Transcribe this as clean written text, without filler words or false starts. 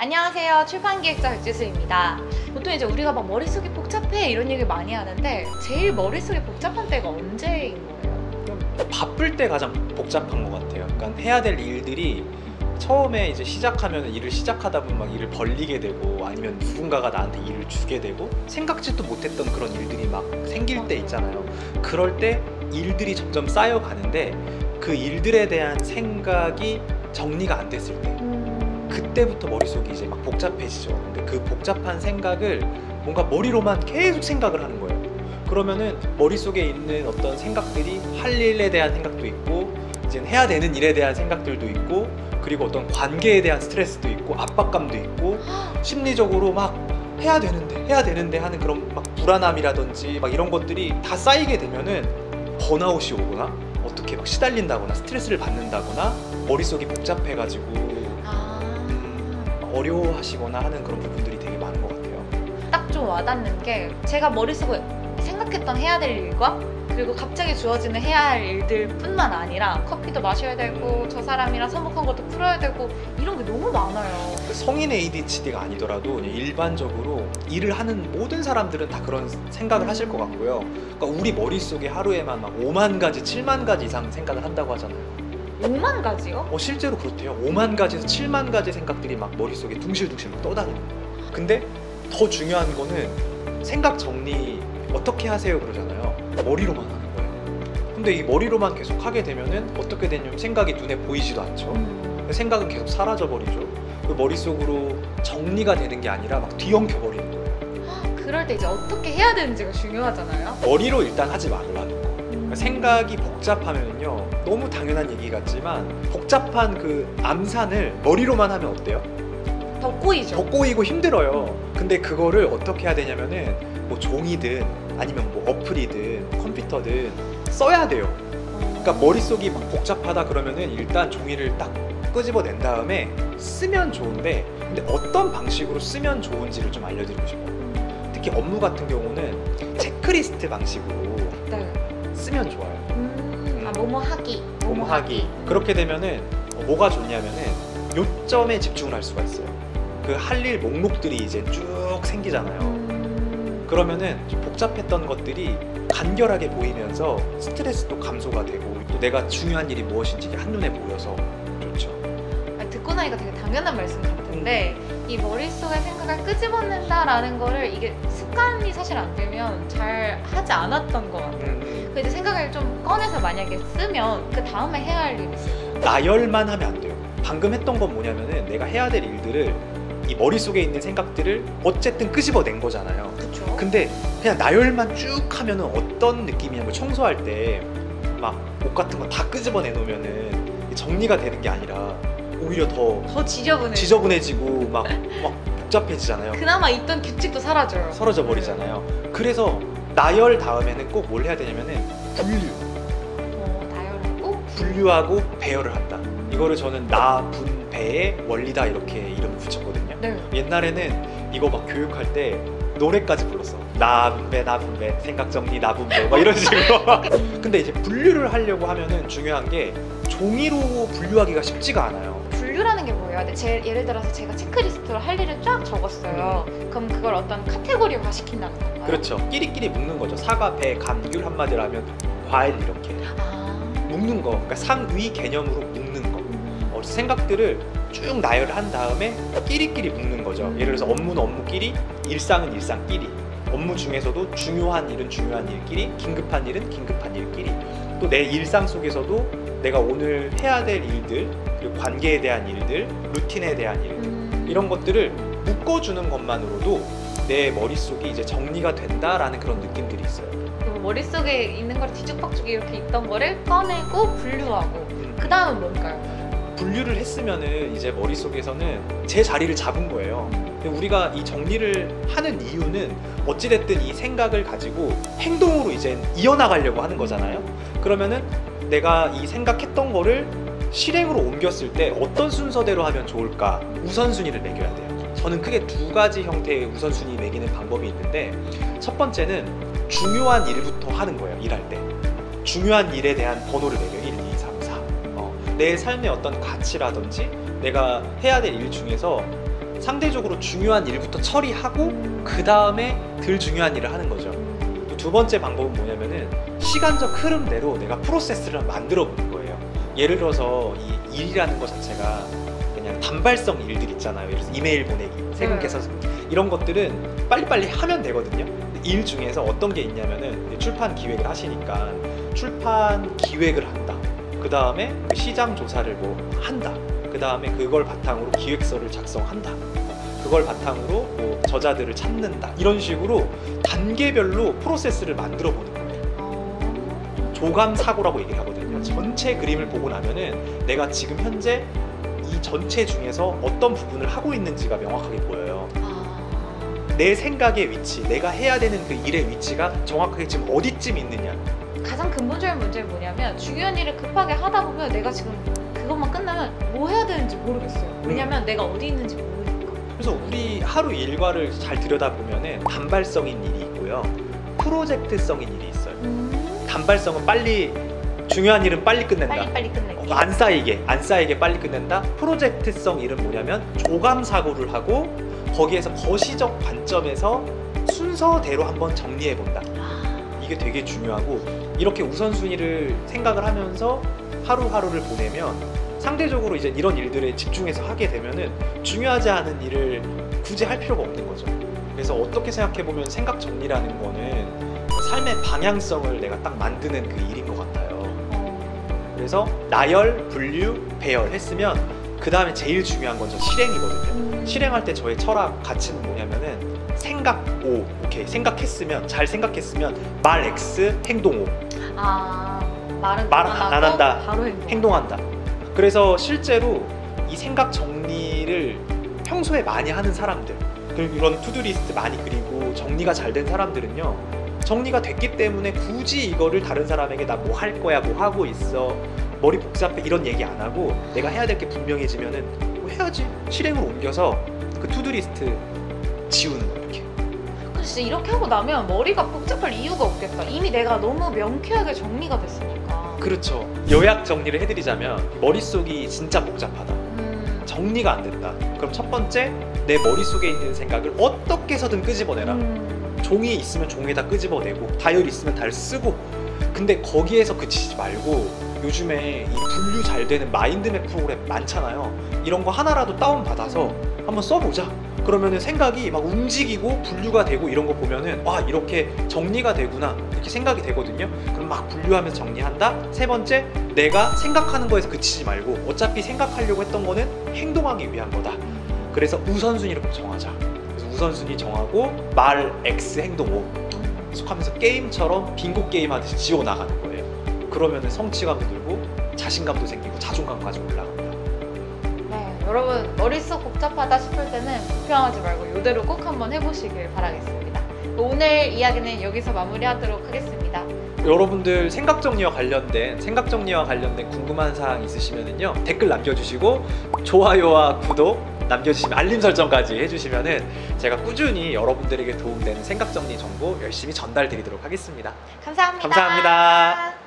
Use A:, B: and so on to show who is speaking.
A: 안녕하세요. 출판기획자 백지수입니다. 보통 이제 우리가 막 머릿속이 복잡해 이런 얘기를 많이 하는데 제일 머릿속이 복잡한 때가 언제인 거예요?
B: 바쁠 때 가장 복잡한 것 같아요. 그러니까 해야 될 일들이 처음에 이제 시작하면 일을 시작하다 보면 막 일을 벌리게 되고 아니면 누군가가 나한테 일을 주게 되고 생각지도 못했던 그런 일들이 막 생길 때 있잖아요. 그럴 때 일들이 점점 쌓여가는데 그 일들에 대한 생각이 정리가 안 됐을 때 그때부터 머릿속이 이제 막 복잡해지죠. 근데 그 복잡한 생각을 뭔가 머리로만 계속 생각을 하는 거예요. 그러면은 머릿속에 있는 어떤 생각들이 할 일에 대한 생각도 있고 이제 해야 되는 일에 대한 생각들도 있고 그리고 어떤 관계에 대한 스트레스도 있고 압박감도 있고 심리적으로 막 해야 되는데 하는 그런 막 불안함이라든지 막 이런 것들이 다 쌓이게 되면은 번아웃이 오거나 어떻게 막 시달린다거나 스트레스를 받는다거나 머릿속이 복잡해가지고 어려워하시거나 하는 그런 부분들이 되게 많은 것 같아요.
A: 딱 좀 와닿는 게 제가 머릿속에 생각했던 해야 될 일과 그리고 갑자기 주어지는 해야 할 일들 뿐만 아니라 커피도 마셔야 되고 저 사람이랑 서먹한 것도 풀어야 되고 이런 게 너무 많아요.
B: 성인 ADHD가 아니더라도 일반적으로 일을 하는 모든 사람들은 다 그런 생각을 하실 것 같고요. 그러니까 우리 머릿속에 하루에만 막 5만 가지, 7만 가지 이상 생각을 한다고 하잖아요.
A: 5만 가지요?
B: 실제로 그렇대요. 5만 가지에서 7만 가지 생각들이 막 머릿속에 둥실둥실 막 떠다니는 거예요. 근데 더 중요한 거는 생각 정리 어떻게 하세요 그러잖아요. 머리로만 하는 거예요. 근데 이 머리로만 계속 하게 되면은 어떻게 되냐면 생각이 눈에 보이지도 않죠. 생각은 계속 사라져 버리죠. 그 머릿속으로 정리가 되는 게 아니라 막 뒤엉켜 버리는 거예요.
A: 그럴 때 이제 어떻게 해야 되는지가 중요하잖아요.
B: 머리로 일단 하지 말라는 거. 생각이 복잡하면요 너무 당연한 얘기 같지만 복잡한 그 암산을 머리로만 하면 어때요?
A: 더 꼬이죠.
B: 더 꼬이고 힘들어요. 근데 그거를 어떻게 해야 되냐면은 뭐 종이든 아니면 뭐 어플이든 컴퓨터든 써야 돼요. 그러니까 머릿속이 막 복잡하다 그러면은 일단 종이를 딱 끄집어낸 다음에 쓰면 좋은데 근데 어떤 방식으로 쓰면 좋은지를 좀 알려드리고 싶어요. 특히 업무 같은 경우는 체크리스트 방식으로
A: 네.
B: 쓰면 좋아요.
A: 뭐뭐 하기.
B: 뭐뭐 하기. 그렇게 되면은 뭐가 좋냐면은 요점에 집중을 할 수가 있어요. 그 할 일 목록들이 이제 쭉 생기잖아요. 그러면은 좀 복잡했던 것들이 간결하게 보이면서 스트레스도 감소가 되고 또 내가 중요한 일이 무엇인지 한눈에 보여서 좋죠.
A: 듣고 나니까 되게 당연한 말씀 같은데 이 머릿속에 생각을 끄집어낸다라는 거를 이게 습관이 사실 안 되면 잘 하지 않았던 것 같아요. 그 이제 생각을 좀 꺼내서 만약에 쓰면 그 다음에 해야 할 일이 있어요.
B: 나열만 하면 안 돼요. 방금 했던 건 뭐냐면은 내가 해야 될 일들을 이 머릿속에 있는 생각들을 어쨌든 끄집어낸 거잖아요.
A: 그쵸?
B: 근데 그냥 나열만 쭉 하면은 어떤 느낌이냐면 청소할 때 막 옷 같은 거 다 끄집어내 놓으면은 정리가 되는 게 아니라 오히려 더 지저분해지고 막 복잡해지잖아요.
A: 그나마 있던 규칙도 사라져요.
B: 사라져 버리잖아요. 그래서 나열 다음에는 꼭 뭘 해야 되냐면은
A: 나열하고
B: 분류하고 배열을 한다. 이거를 저는 나, 분, 배의 원리다 이렇게 이름을 붙였거든요.
A: 네.
B: 옛날에는 이거 막 교육할 때 노래까지 불렀어. 나 분배, 나 분배, 생각 정리, 나 분배 막 이런 식으로. 근데 이제 분류를 하려고 하면은 중요한 게 종이로 분류하기가 쉽지가 않아요.
A: 분류라는 게 뭐예요? 예를 들어서 제가 체크리스트로 할 일을 쫙 적었어요. 그럼 그걸 어떤 카테고리화 시킨다는 건가요?
B: 그렇죠. 끼리끼리 묶는 거죠. 사과, 배, 감, 귤 한마디로 하면 과일 이렇게 묶는 거. 그러니까 상위 개념으로 묶는 거. 생각들을 쭉 나열을 한 다음에 끼리끼리 묶는 거죠. 예를 들어서 업무는 업무끼리, 일상은 일상끼리. 업무 중에서도 중요한 일은 중요한 일끼리, 긴급한 일은 긴급한 일끼리. 또 내 일상 속에서도 내가 오늘 해야 될 일들, 그리고 관계에 대한 일들, 루틴에 대한 일들 이런 것들을 묶어주는 것만으로도 내 머릿속이 이제 정리가 된다라는 그런 느낌들이 있어요.
A: 머릿속에 있는 걸 뒤죽박죽 이렇게 있던 거를 꺼내고 분류하고 그 다음은 뭘까요?
B: 분류를 했으면은 이제 머릿속에서는 제 자리를 잡은 거예요. 근데 우리가 이 정리를 하는 이유는 어찌됐든 이 생각을 가지고 행동으로 이제 이어나가려고 하는 거잖아요. 그러면은 내가 이 생각했던 거를 실행으로 옮겼을 때 어떤 순서대로 하면 좋을까 우선순위를 매겨야 돼요. 저는 크게 두 가지 형태의 우선순위 매기는 방법이 있는데 첫 번째는 중요한 일부터 하는 거예요. 일할 때 중요한 일에 대한 번호를 매겨요. 1, 2, 3, 4 내 삶의 어떤 가치라든지 내가 해야 될 일 중에서 상대적으로 중요한 일부터 처리하고 그 다음에 덜 중요한 일을 하는 거죠. 두 번째 방법은 뭐냐면은 시간적 흐름대로 내가 프로세스를 만들어 보는 거예요. 예를 들어서 이 일이라는 것 자체가 그냥 단발성 일들 있잖아요. 예를 들어서 이메일 보내기, 세금 계산 이런 것들은 빨리빨리 하면 되거든요. 일 중에서 어떤 게 있냐면은 출판 기획을 하시니까 출판 기획을 한다. 그 다음에 시장 조사를 뭐 한다. 그 다음에 그걸 바탕으로 기획서를 작성한다. 그걸 바탕으로 뭐 저자들을 찾는다. 이런 식으로 단계별로 프로세스를 만들어 보는 거예요. 조감 사고라고 얘기를 하거든요. 전체 그림을 보고 나면은 내가 지금 현재 이 전체 중에서 어떤 부분을 하고 있는지가 명확하게 보여요. 내 생각의 위치, 내가 해야 되는 그 일의 위치가 정확하게 지금 어디쯤 있느냐.
A: 가장 근본적인 문제는 뭐냐면 중요한 일을 급하게 하다 보면 내가 지금 그것만 끝나면 뭐 해야 되는지 모르겠어요. 왜냐면 내가 어디 있는지 모르니까.
B: 그래서 우리 하루 일과를 잘 들여다보면은 단발성인 일이 있고요, 프로젝트성인 일이 있어요. 단발성은 빨리, 중요한 일은 빨리 끝낸다.
A: 빨리 끝내기.
B: 안 쌓이게 빨리 끝낸다. 프로젝트성 일은 뭐냐면 조감 사고를 하고 거기에서 거시적 관점에서 순서대로 한번 정리해 본다. 이게 되게 중요하고, 이렇게 우선순위를 생각을 하면서 하루하루를 보내면 상대적으로 이제 이런 일들에 집중해서 하게 되면은 중요하지 않은 일을 굳이 할 필요가 없는 거죠. 그래서 어떻게 생각해 보면 생각 정리라는 거는 삶의 방향성을 내가 딱 만드는 그 일인 것 같아요. 그래서 나열, 분류, 배열 했으면 그 다음에 제일 중요한 건 저 실행이거든요. 실행할 때 저의 철학 가치는 뭐냐면은 생각 O, 오케이, 생각했으면, 잘 생각했으면 말 X, 행동 O.
A: 말은
B: 말 안 한다,
A: 바로
B: 행동한다. 그래서 실제로 이 생각 정리를 평소에 많이 하는 사람들, 그리고 이런 투두리스트 많이 그리고 정리가 잘 된 사람들은요, 정리가 됐기 때문에 굳이 이거를 다른 사람에게 나 뭐 할 거야, 뭐 하고 있어, 머리 복잡해, 이런 얘기 안 하고 내가 해야 될 게 분명해지면은 뭐 해야지, 실행으로 옮겨서 그 투두리스트 지우는 거야, 이렇게.
A: 근데 진짜 이렇게 하고 나면 머리가 복잡할 이유가 없겠다. 이미 내가 너무 명쾌하게 정리가 됐으니까.
B: 그렇죠. 요약 정리를 해드리자면 머릿속이 진짜 복잡하다, 정리가 안 된다. 그럼 첫 번째, 내 머릿속에 있는 생각을 어떻게 해서든 끄집어내라. 종이 있으면 종이에다 끄집어내고, 다이어리 있으면 다이어리 쓰고. 근데 거기에서 그치지 말고 요즘에 이 분류 잘 되는 마인드맵 프로그램 많잖아요. 이런 거 하나라도 다운받아서 한번 써보자. 그러면은 생각이 막 움직이고 분류가 되고, 이런 거 보면은 와, 이렇게 정리가 되구나, 이렇게 생각이 되거든요. 그럼 막 분류하면서 정리한다. 세 번째, 내가 생각하는 거에서 그치지 말고 어차피 생각하려고 했던 거는 행동하기 위한 거다. 그래서 우선순위를 꼭 정하자. 그래서 우선순위 정하고 말 X, 행동 O 계속하면서 게임처럼 빙고 게임 하듯이 지워나가는 거예요. 그러면은 성취감도 들고 자신감도 생기고 자존감까지 올라간다.
A: 네, 여러분 머릿속 복잡하다 싶을 때는 불평하지 말고 이대로 꼭 한번 해보시길 바라겠습니다. 오늘 이야기는 여기서 마무리하도록 하겠습니다.
B: 여러분들 생각 정리와 관련된 궁금한 사항 있으시면은요, 댓글 남겨주시고 좋아요와 구독 남겨주시면, 알림 설정까지 해주시면은 제가 꾸준히 여러분들에게 도움되는 생각 정리 정보 열심히 전달 드리도록 하겠습니다.
A: 감사합니다.
B: 감사합니다.